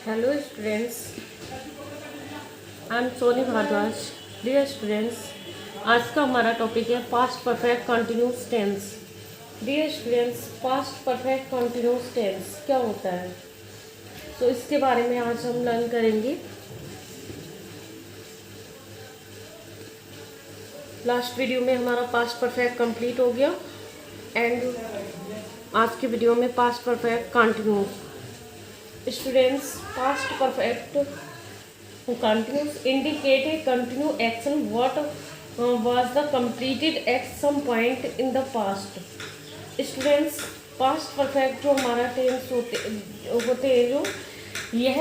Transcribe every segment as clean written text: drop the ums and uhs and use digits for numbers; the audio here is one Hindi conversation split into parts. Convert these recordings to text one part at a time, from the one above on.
Hello students, I am Soni Bhardwaj. Dear students, आज का हमारा टॉपिक है past perfect continuous tense. Dear students, past perfect continuous tense क्या होता है, तो इसके बारे में आज हम लर्न करेंगे। लास्ट वीडियो में हमारा पास्ट परफेक्ट कंप्लीट हो गया एंड आज की वीडियो में past perfect continuous. Students, past perfect continuous indicate a continue action what was the completed at some point in the past। Students, past perfect जो हमारा टेंस होते हैं जो यह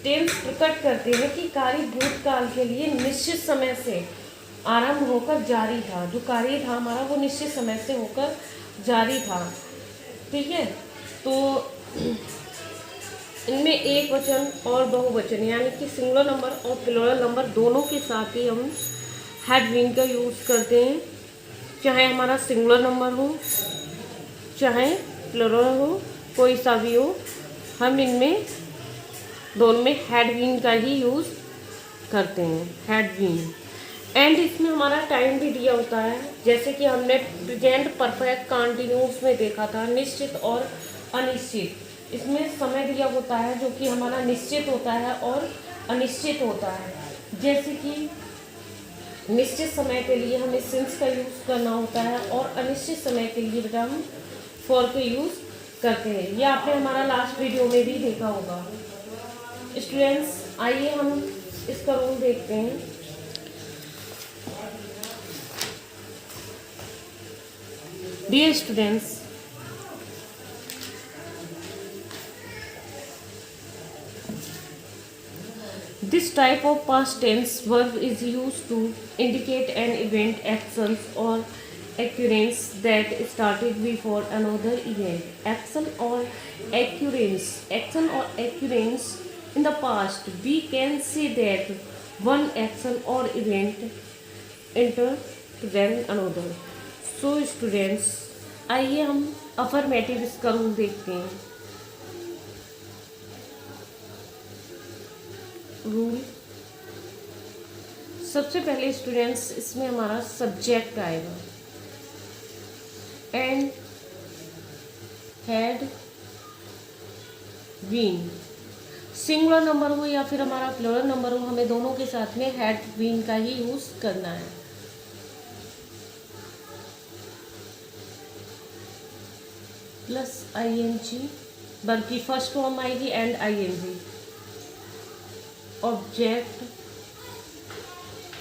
टेंस प्रकट करते हैं कि कार्य भूतकाल के लिए निश्चित समय से आरंभ होकर जारी था। जो कार्य था हमारा वो निश्चित समय से होकर जारी था। ठीक है, तो इनमें एक वचन और बहुवचन यानी कि सिंगुलर नंबर और प्लूरल नंबर दोनों के साथ ही हम हैड बीन का यूज़ करते हैं। चाहे हमारा सिंगुलर नंबर हो चाहे प्लूरल हो, कोई सा भी हो, हम इनमें दोनों में हैड बीन का ही यूज़ करते हैं, हैड बीन। एंड इसमें हमारा टाइम भी दिया होता है, जैसे कि हमने प्रेजेंट परफेक्ट कंटिन्यूस में देखा था, निश्चित और अनिश्चित। इसमें समय दिया होता है जो कि हमारा निश्चित होता है और अनिश्चित होता है। जैसे कि निश्चित समय के लिए हमें सिंस का यूज़ करना होता है और अनिश्चित समय के लिए बेटा हम फॉर का यूज़ करते हैं। यह आपने हमारा लास्ट वीडियो में भी देखा होगा। स्टूडेंट्स, आइए हम इसका रूल देखते हैं। Dear students, this type of past tense verb is used to indicate an event, actions or occurrence that started before another event. Action or occurrence in the past. We can say that one action or event entered then another. So students, आइए हम अफर्मेटिव इसका रूल देखते हैं। रूल सबसे पहले स्टूडेंट्स इसमें हमारा सब्जेक्ट आएगा and had been. Singular number हो या फिर हमारा प्लूरल नंबर हो, हमें दोनों के साथ में हैड बीन का ही यूज करना है। प्लस ING, बल्कि फर्स्ट फॉर्म आएगी and ING। Object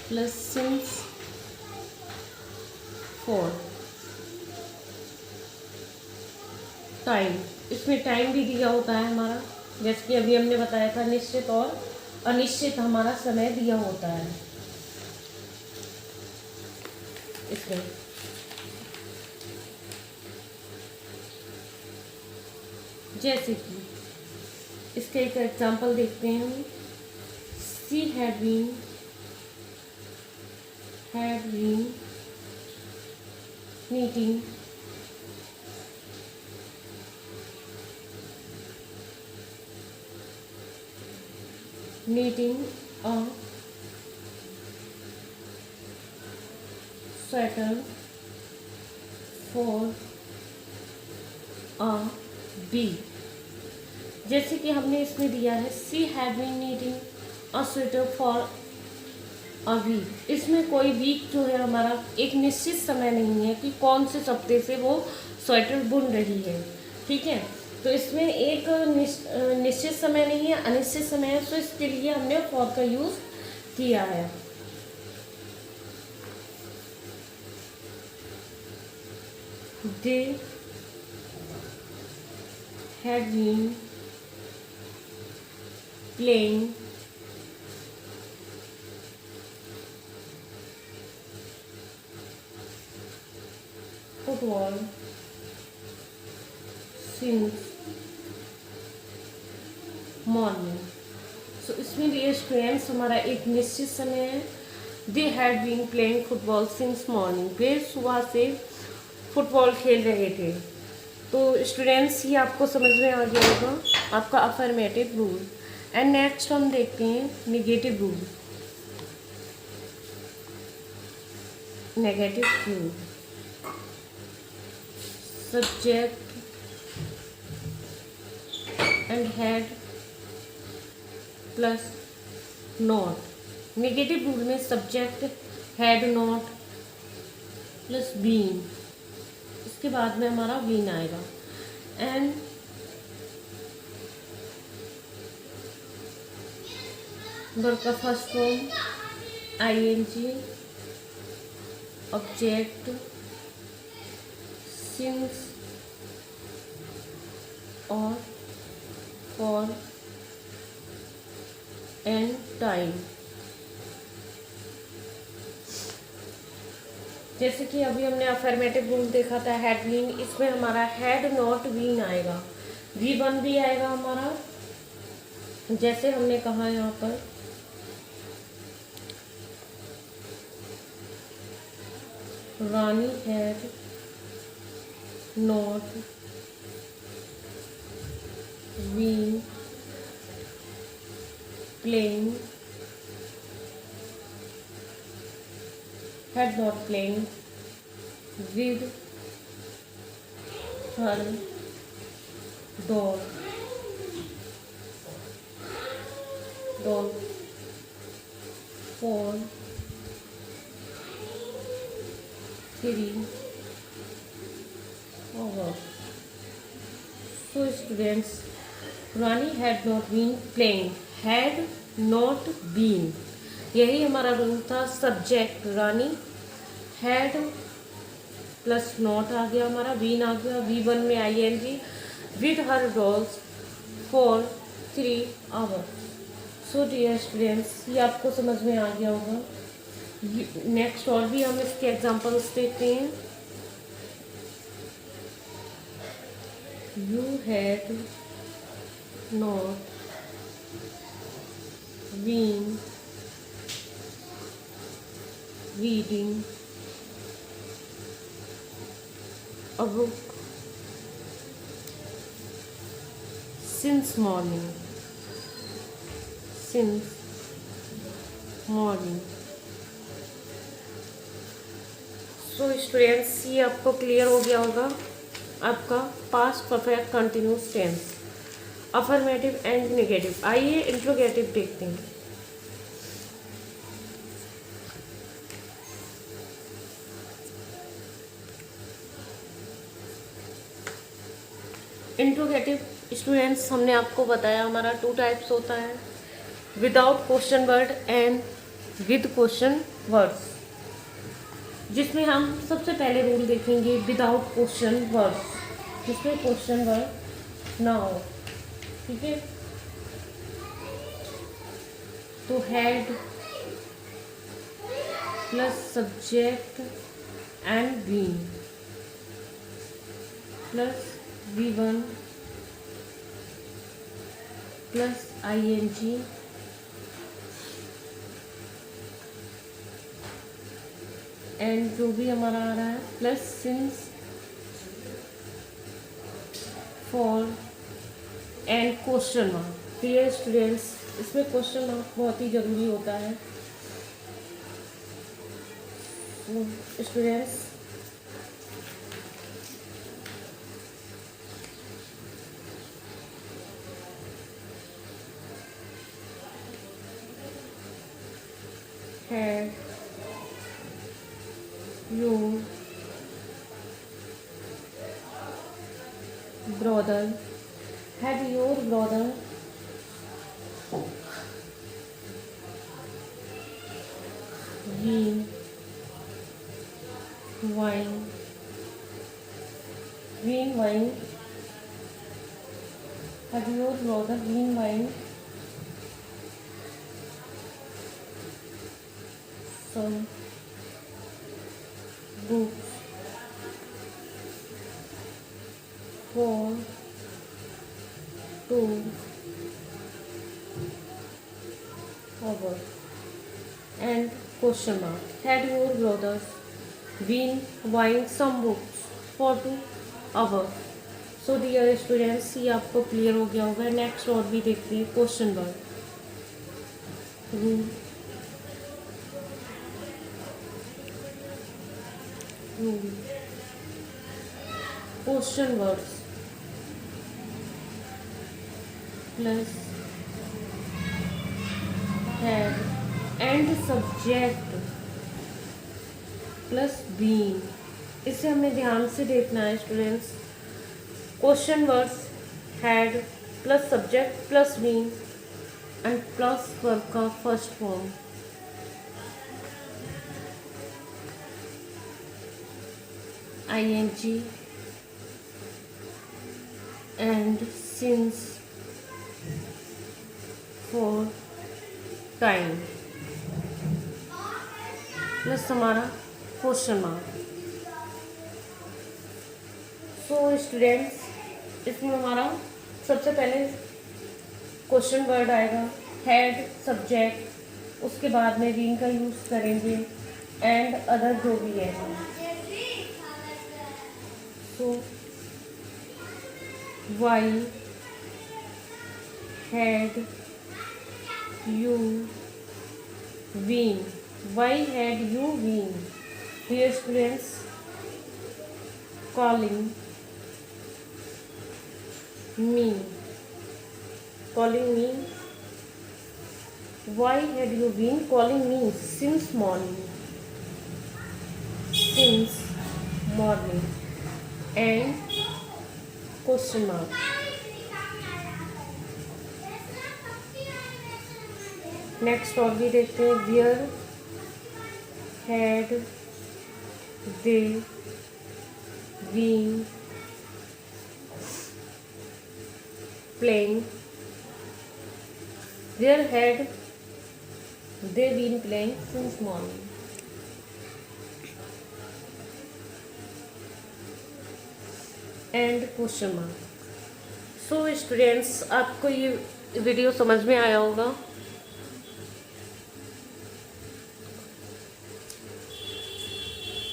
plus since for. Time, इसमें टाइम भी दिया होता है हमारा, जैसे कि अभी हमने बताया था निश्चित और अनिश्चित हमारा समय दिया होता है इसमें। जैसे कि इसके एक एग्जांपल देखते हैं हम। She had been knitting a sweater for a bee। जैसे कि हमने इसमें दिया है She had been knitting a sweater for a week। इसमें कोई वीक जो है हमारा एक निश्चित समय नहीं है कि कौन से हफ्ते से वो स्वेटर बुन रही है। ठीक है, तो इसमें एक निश्चित समय नहीं है, अनिश्चित समय है, तो इसके लिए हमने फॉर का यूज किया है। दे had been playing football since morning। सो इसमें डियर स्टूडेंट्स हमारा एक निश्चित समय है। They had been playing football since morning. वे सुबह से फुटबॉल खेल रहे थे। तो स्टूडेंट्स ये आपको समझ में आ गया होगा आपका अफर्मेटिव रूल। एंड नेक्स्ट हम देखते हैं negative rule. Negative rule, subject and had plus not. Negative rule में subject, had, not plus been, इसके बाद में हमारा बीन आएगा। एंड वर्ब का first form ING, object, since और फॉर एंड टाइम। जैसे कि अभी हमने अफर्मेटिव रूल देखा था हेड बीन, इसमें हमारा हेड नॉट बीन आएगा, V1 भी आएगा हमारा। जैसे हमने कहा यहाँ पर Rani had not been playing, had not playing with her dog for 3 hours. So students, Rani had not been playing, had not been, यही हमारा रूल था। Subject Rani, had plus not आ गया हमारा, बीन आ गया, V1 में ING, with her dogs for 3 hours. So dear students, ये आपको समझ में आ गया होगा। नेक्स्ट और भी हम इसके एग्जांपल्स देखते हैं। You had not been reading a book since morning. So students, ये आपको क्लियर हो गया होगा आपका past perfect continuous tense, affirmative and negative. आइए इंट्रोगेटिव देखते हैं। इंट्रोगेटिव स्टूडेंट्स, हमने आपको बताया हमारा 2 टाइप्स होता है, without question word and with question words, जिसमें हम सबसे पहले रूल देखेंगे विदाउट क्वेश्चन वर्ड्स, जिसमें क्वेश्चन वर्ड ना हो। ठीक है, तो had plus subject and been plus V1 plus ING and जो भी हमारा आ रहा है plus since, for and question mark. Dear students, इसमें क्वेश्चन मार्क बहुत ही ज़रूरी होता है। Students, had your brother, had your brother been wine, had your brother been wine some books for 2 hours and question mark. Had your brothers been buying some books for 2 hours? So dear students, ये आपको क्लियर हो गया होगा। नेक्स्ट और भी देखते हैं question word. Question words plus had and subject plus being. इसे हमें ध्यान से देखना है students. Question words had plus subject plus being and plus verb का first form ing and since for time plus हमारा क्वेश्चन मार्क। सो स्टूडेंट्स, इसमें हमारा सबसे पहले क्वेश्चन वर्ड आएगा हैड सब्जेक्ट, उसके बाद में बीइंग का यूज़ करेंगे एंड अदर जो भी है। So why had you been, why had you been dear students calling me, calling me, why had you been calling me since morning, since morning and question mark। Next और भी देखते हैं where had they been playing, where had they been playing since morning। And question mark. So students, आपको ये वीडियो समझ में आया होगा।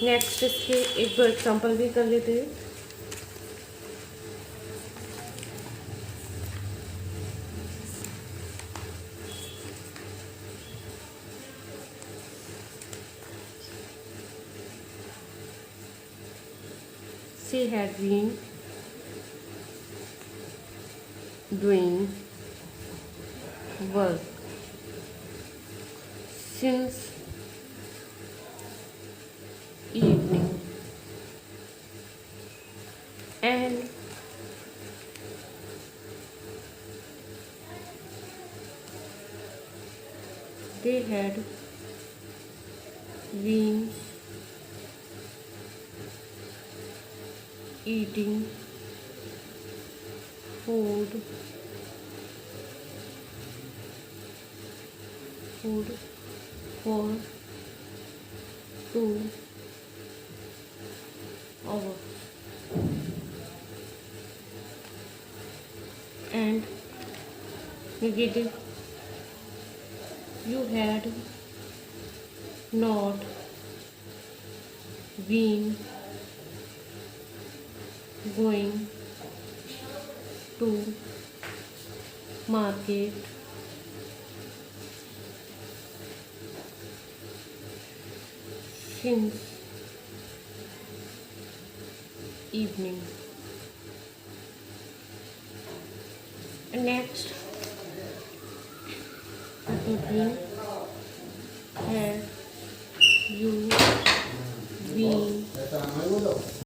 नेक्स्ट इसके एक दो एग्जांपल भी कर लेते हैं। She had been doing work since evening and they had been eating food for 2 hours and negative, you had not been going to market since evening। And next, between